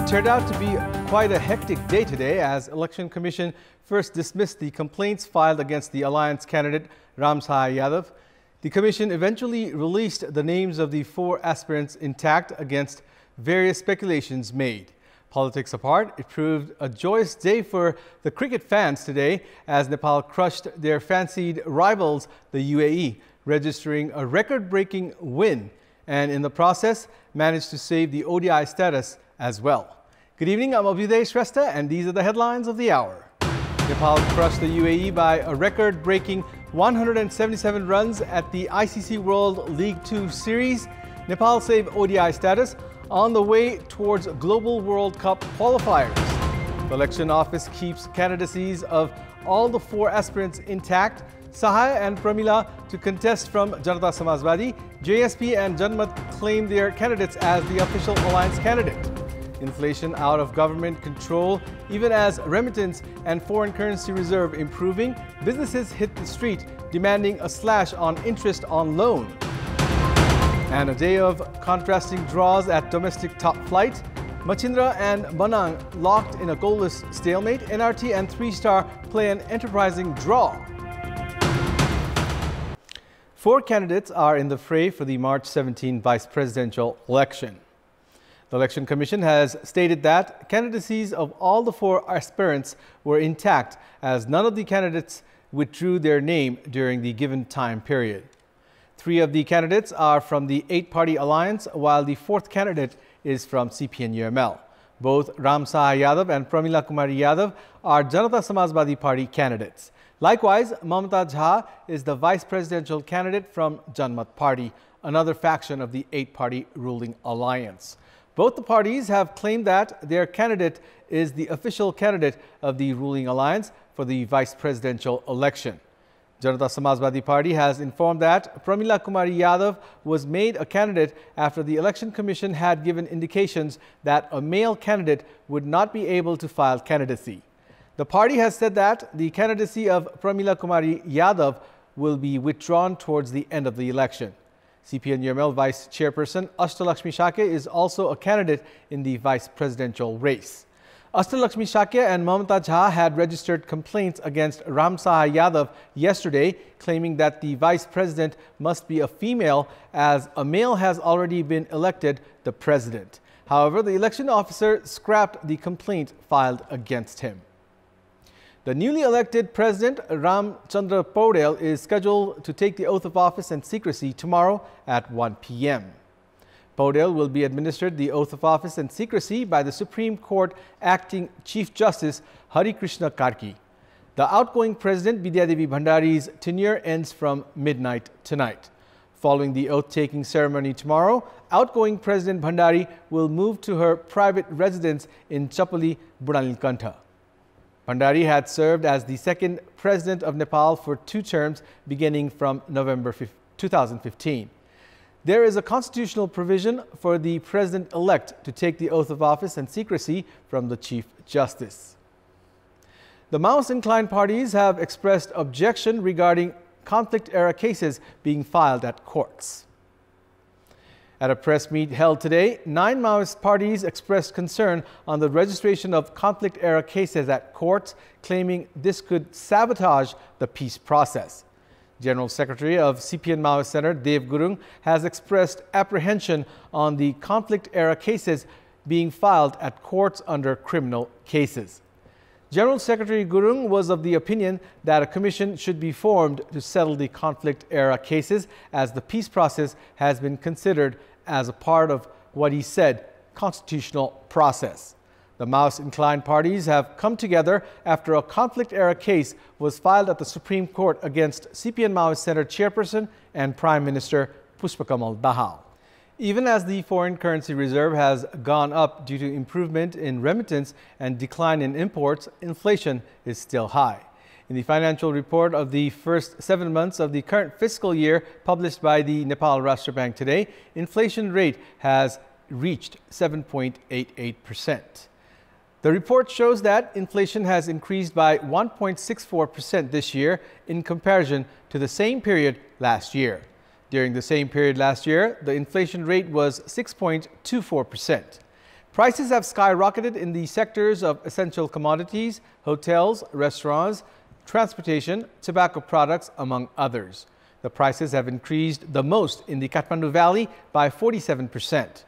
turned out to be quite a hectic day today as Election Commission first dismissed the complaints filed against the alliance candidate Ram Sahai Yadav. The commission eventually released the names of the 4 aspirants intact against various speculations made. Politics apart, it proved a joyous day for the cricket fans today as Nepal crushed their fancied rivals, the UAE, registering a record-breaking win and in the process managed to save the ODI status as well. Good evening, I'm Abhyuday Shrestha and these are the headlines of the hour. Nepal crushed the UAE by a record-breaking 177 runs at the ICC World League 2 Series. Nepal saved ODI status on the way towards Global World Cup qualifiers. The election office keeps candidacies of all the 4 aspirants intact. Sahai and Pramila to contest from Janata Samajwadi. JSP and Janmat claim their candidates as the official alliance candidate. Inflation out of government control, even as remittance and foreign currency reserve improving, businesses hit the street demanding a slash on interest on loan. And a day of contrasting draws at domestic top flight. Machindra and Manang locked in a goalless stalemate. NRT and 3-Star play an enterprising draw. 4 candidates are in the fray for the March 17 vice presidential election. The Election Commission has stated that candidacies of all the 4 aspirants were intact as none of the candidates withdrew their name during the given time period. 3 of the candidates are from the 8-party alliance, while the 4th candidate is from CPN-UML. Both Ram Sahai Yadav and Pramila Kumari Yadav are Janata Samajwadi Party candidates. Likewise, Mamata Jha is the vice presidential candidate from Janmat Party, another faction of the 8-party ruling alliance. Both the parties have claimed that their candidate is the official candidate of the ruling alliance for the vice presidential election. Janata Samajwadi Party has informed that Pramila Kumari Yadav was made a candidate after the Election Commission had given indications that a male candidate would not be able to file candidacy. The party has said that the candidacy of Pramila Kumari Yadav will be withdrawn towards the end of the election. CPN-UML Vice Chairperson Ashtalakshmi Shakya is also a candidate in the vice presidential race. Ashtalakshmi Shakya and Mamata Jha had registered complaints against Ram Sahai Yadav yesterday, claiming that the vice president must be a female as a male has already been elected the president. However, the election officer scrapped the complaint filed against him. The newly elected President Ram Chandra Paudel is scheduled to take the oath of office and secrecy tomorrow at 1 p.m. Paudel will be administered the oath of office and secrecy by the Supreme Court Acting Chief Justice Hari Krishna Karki. The outgoing President Bidyadevi Bhandari's tenure ends from midnight tonight. Following the oath-taking ceremony tomorrow, outgoing President Bhandari will move to her private residence in Chapali, Budhanilkantha. Bhandari had served as the 2nd President of Nepal for 2 terms beginning from November 2015. There is a constitutional provision for the President-elect to take the oath of office and secrecy from the Chief Justice. The Maoist-inclined parties have expressed objection regarding conflict-era cases being filed at courts. At a press meet held today, 9 Maoist parties expressed concern on the registration of conflict-era cases at courts, claiming this could sabotage the peace process. General Secretary of CPN Maoist Center, Dev Gurung, has expressed apprehension on the conflict-era cases being filed at courts under criminal cases. General Secretary Gurung was of the opinion that a commission should be formed to settle the conflict-era cases as the peace process has been considered as a part of what he said, constitutional process. The Maoist-inclined parties have come together after a conflict-era case was filed at the Supreme Court against CPN Maoist Center Chairperson and Prime Minister Pushpakamal Dahal. Even as the foreign currency reserve has gone up due to improvement in remittance and decline in imports, inflation is still high. In the financial report of the first 7 months of the current fiscal year published by the Nepal Rashtra Bank today, inflation rate has reached 7.88%. The report shows that inflation has increased by 1.64% this year in comparison to the same period last year. During the same period last year, the inflation rate was 6.24%. Prices have skyrocketed in the sectors of essential commodities, hotels, restaurants, transportation, tobacco products, among others. The prices have increased the most in the Kathmandu Valley by 47%.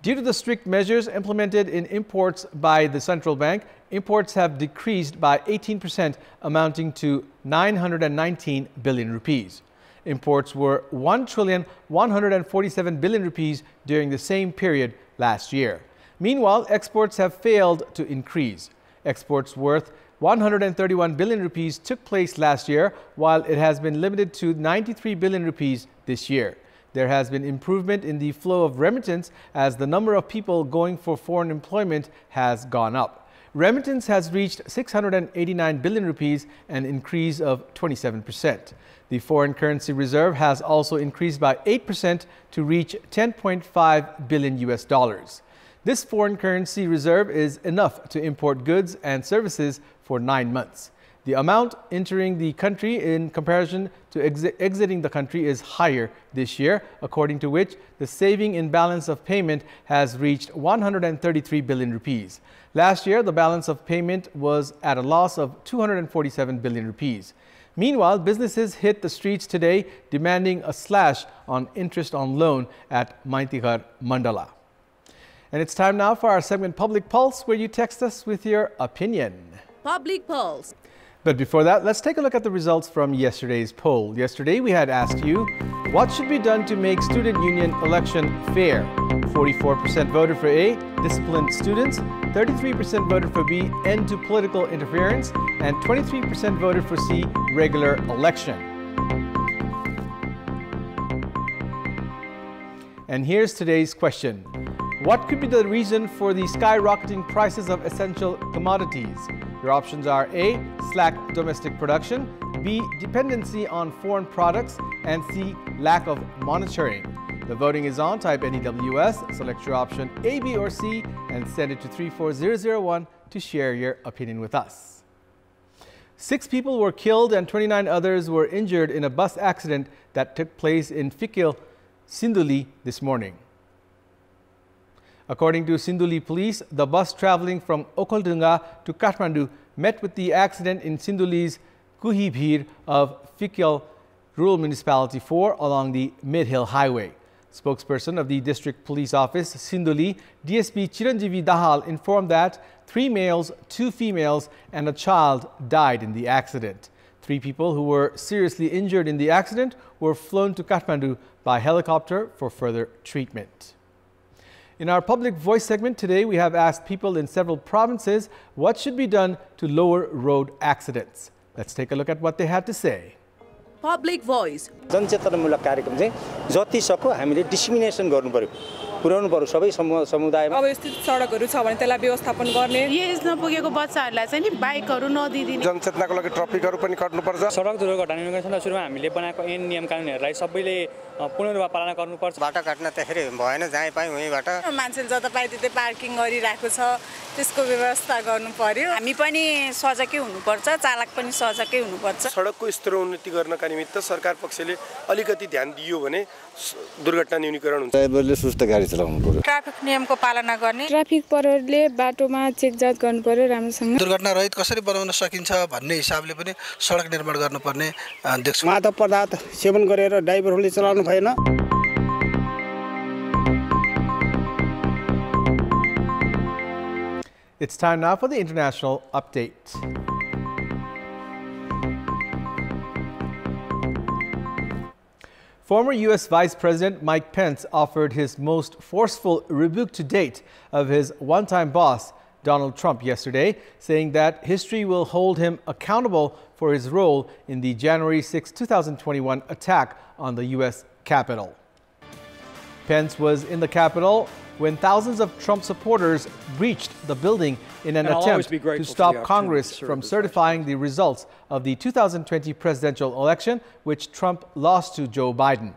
Due to the strict measures implemented in imports by the central bank, imports have decreased by 18%, amounting to 919 billion rupees. Imports were 1,147 billion rupees during the same period last year. Meanwhile, exports have failed to increase. Exports worth 131 billion rupees took place last year, while it has been limited to 93 billion rupees this year. There has been improvement in the flow of remittance as the number of people going for foreign employment has gone up. Remittance has reached 689 billion rupees, an increase of 27%. The foreign currency reserve has also increased by 8% to reach 10.5 billion US dollars. This foreign currency reserve is enough to import goods and services for 9 months. The amount entering the country in comparison to exiting the country is higher this year, according to which the saving in balance of payment has reached 133 billion rupees. Last year, the balance of payment was at a loss of 247 billion rupees. Meanwhile, businesses hit the streets today demanding a slash on interest on loan at Maintighar Mandala. And it's time now for our segment Public Pulse, where you text us with your opinion. Public Pulse. But before that, let's take a look at the results from yesterday's poll. Yesterday, we had asked you, what should be done to make student union election fair? 44% voted for A, disciplined students, 33% voted for B, end to political interference, and 23% voted for C, regular election. And here's today's question. What could be the reason for the skyrocketing prices of essential commodities? Your options are A, slack domestic production, B, dependency on foreign products, and C, lack of monitoring. The voting is on. Type NEWS, select your option A, B, or C, and send it to 34001 to share your opinion with us. 6 people were killed and 29 others were injured in a bus accident that took place in Fikil, Sinduli this morning. According to Sinduli police, the bus traveling from Okhaldunga to Kathmandu met with the accident in Sinduli's Kuhibhir of Fikil Rural Municipality 4 along the Mid-Hill Highway. Spokesperson of the District Police Office, Sinduli, DSP Chiranjeevi Dahal, informed that 3 males, 2 females, and a child died in the accident. 3 people who were seriously injured in the accident were flown to Kathmandu by helicopter for further treatment. In our Public Voice segment today, we have asked people in several provinces what should be done to lower road accidents. Let's take a look at what they had to say. Public Voice. जनचेतनामूलक कार्यक्रम चाहिँ जति सक्यो हामीले discrimination गर्नु पर्यो पुर्याउनु पर्यो सबै समुदायमा अवस्थित सडकहरु छ भने त्यसलाई व्यवस्थापन गर्ने एज नपुगेको बच्चाहरुलाई चाहिँ नि बाइकहरु नदिदिने जनचेतनाको लागि ट्राफिकहरु पनि काट्नु पर्छ सडक दुर्घटना नियन्त्रण सुरुमा हामीले बनाएको ऐन नियम कानुनहरुलाई सबैले पूर्ण रूपमा पालना गर्नुपर्छ बाटो काट्न त्यसरी भएन जहाँ पाए उहीबाट मान्छेले जता पाए त्यतै पार्किङ गरिराखेको छ त्यसको व्यवस्था गर्नु पर्यो हामी पनि सजगै हुनुपर्छ चालक पनि सजगै हुनुपर्छ सडकको स्तर उन्नति गर्नका निमित्त सरकार पक्षले अलिकति ध्यान दियो भने दुर्घटना न्यूनीकरण हुन्छ ड्राइभरले सुस्त गाडी चलाउनु पर्यो ट्राफिक नियमको पालना गर्ने ट्राफिक प्रहरीले बाटोमा चेक जाँच गर्नु पर्यो राम्रोसँग दुर्घटना रहित कसरी बनाउन सकिन्छ भन्ने हिसाबले पनि सडक निर्माण गर्नुपर्ने देख्छु मादक पदार्थ सेवन गरेर ड्राइभरहरूले चलाउनु भएन It's time now for the international update. Former U.S. Vice President Mike Pence offered his most forceful rebuke to date of his one-time boss, Donald Trump, yesterday, saying that history will hold him accountable for his role in the January 6, 2021 attack on the U.S. Capitol. Pence was in the Capitol when thousands of Trump supporters breached the building in an attempt to stop Congress from certifying the results of the 2020 presidential election, which Trump lost to Joe Biden.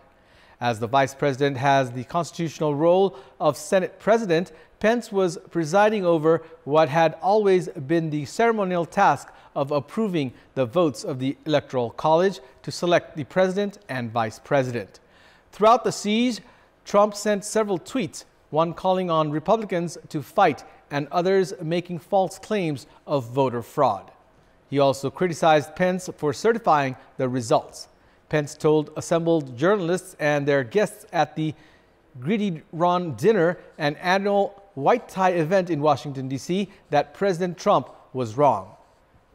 As the vice president has the constitutional role of Senate president, Pence was presiding over what had always been the ceremonial task of approving the votes of the Electoral College to select the president and vice president. Throughout the siege, Trump sent several tweets one calling on Republicans to fight and others making false claims of voter fraud. He also criticized Pence for certifying the results. Pence told assembled journalists and their guests at the Greedy Ron dinner, an annual white tie event in Washington, D.C., that President Trump was wrong.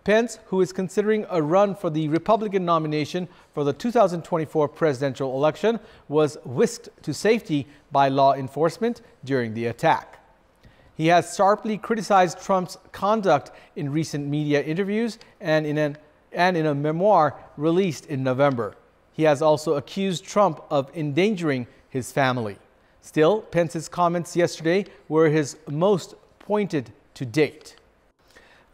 Pence, who is considering a run for the Republican nomination for the 2024 presidential election, was whisked to safety by law enforcement during the attack. He has sharply criticized Trump's conduct in recent media interviews and in a memoir released in November. He has also accused Trump of endangering his family. Still, Pence's comments yesterday were his most pointed to date.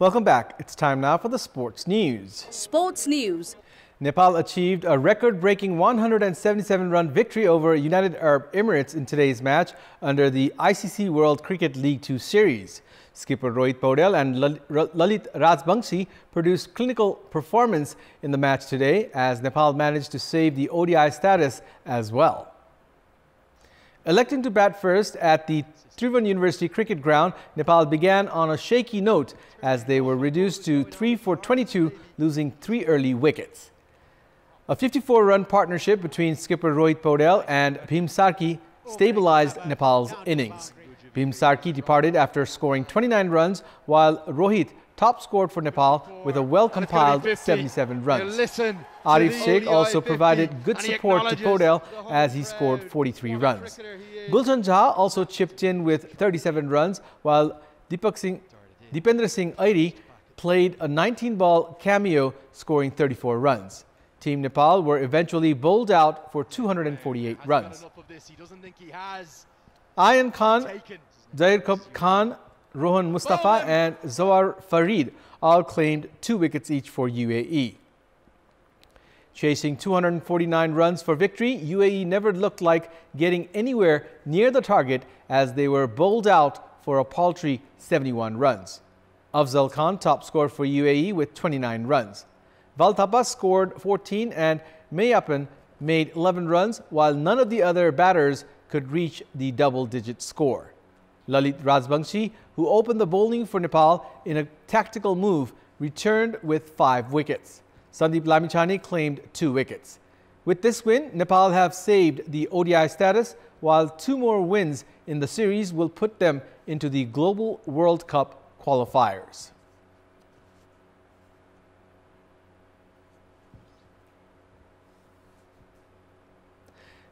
Welcome back. It's time now for the sports news. Sports news. Nepal achieved a record-breaking 177-run victory over United Arab Emirates in today's match under the ICC World Cricket League 2 series. Skipper Rohit Paudel and Lalit Rajbangshi produced clinical performance in the match today as Nepal managed to save the ODI status as well. Electing to bat first at the Tribhuvan University Cricket Ground, Nepal began on a shaky note as they were reduced to 3 for 22, losing 3 early wickets. A 54-run partnership between skipper Rohit Paudel and Bhim Sarki stabilized Nepal's innings. Bhim Sarki departed after scoring 29 runs, while Rohit top-scored for Nepal with a well-compiled 77 runs. Arif Sheikh also provided good support to Paudel as he scored 43 runs. Gulshan Jha also chipped in with 37 runs, while Dipendra Singh Airi played a 19-ball cameo, scoring 34 runs. Team Nepal were eventually bowled out for 248 runs. Ayan Khan, Zair Khan, Rohan Mustafa and Zawar Farid all claimed 2 wickets each for UAE. Chasing 249 runs for victory, UAE never looked like getting anywhere near the target as they were bowled out for a paltry 71 runs. Afzal Khan top scored for UAE with 29 runs. Valtapa scored 14 and Mayapan made 11 runs, while none of the other batters could reach the double-digit score. Lalit Rajbangshi, who opened the bowling for Nepal in a tactical move, returned with 5 wickets. Sandeep Lamichhane claimed 2 wickets. With this win, Nepal have saved the ODI status, while 2 more wins in the series will put them into the Global World Cup qualifiers.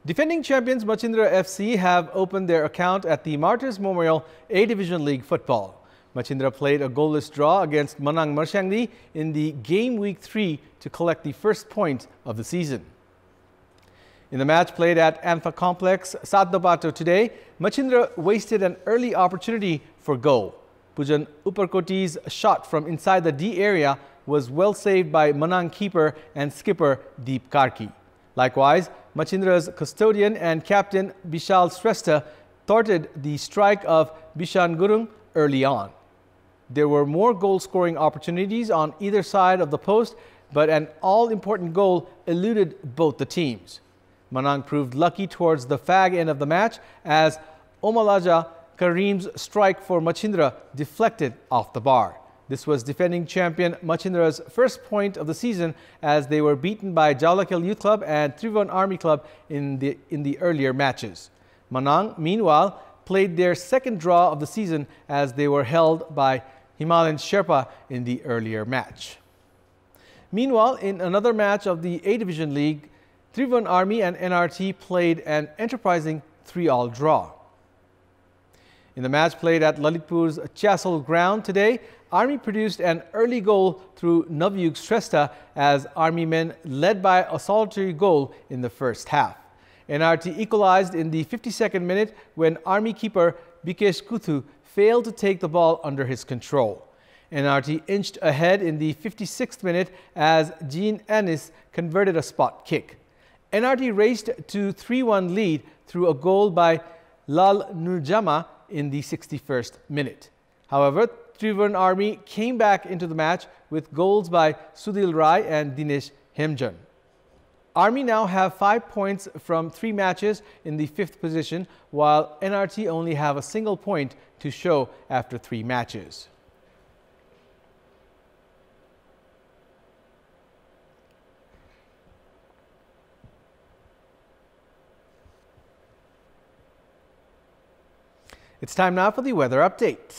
Defending champions Machindra FC have opened their account at the Martyrs Memorial A-Division League football. Machindra played a goalless draw against Manang Marsyangdi in the game week 3 to collect the first point of the season. In the match played at Anfa Complex, Sadnabato today, Machindra wasted an early opportunity for goal. Pujan Uparkoti's shot from inside the D area was well saved by Manang keeper and skipper Deep Karki. Likewise, Machindra's custodian and captain Bishal Shrestha thwarted the strike of Bishan Gurung early on. There were more goal-scoring opportunities on either side of the post, but an all-important goal eluded both the teams. Manang proved lucky towards the fag end of the match as Omalaja Karim's strike for Machindra deflected off the bar. This was defending champion Machindra's first point of the season as they were beaten by Jalakil Youth Club and Tribhuvan Army Club in the earlier matches. Manang, meanwhile, played their second draw of the season as they were held by Himalayan Sherpa in the earlier match. Meanwhile, in another match of the A-Division League, Tribhuvan Army and NRT played an enterprising 3-all draw. In the match played at Lalitpur's Chasol ground today, Army produced an early goal through Navyug Shrestha as Army men led by a solitary goal in the first half. NRT equalized in the 52nd minute when Army keeper Bikesh Kuthu failed to take the ball under his control. NRT inched ahead in the 56th minute as Jean Anis converted a spot kick. NRT raced to 3-1 lead through a goal by Lal Nurjama in the 61st minute. However, Tribhuvan Army came back into the match with goals by Sudhil Rai and Dinesh Hemjan. Army now have 5 points from 3 matches in the 5th position, while NRT only have a single point to show after 3 matches. It's time now for the weather update.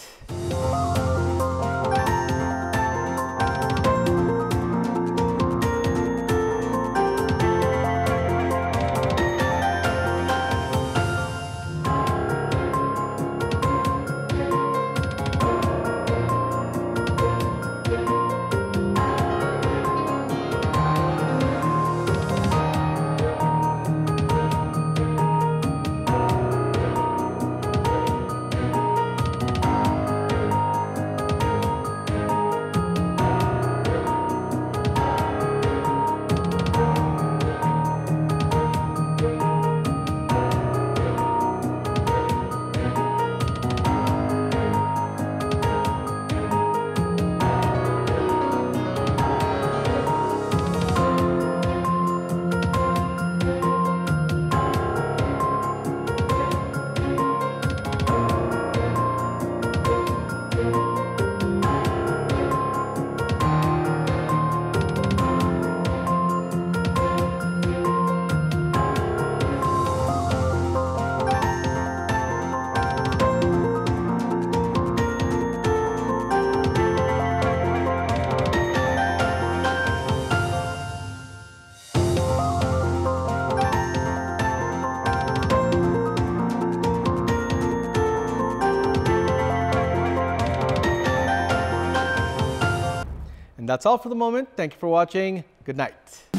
And that's all for the moment. Thank you for watching. Good night.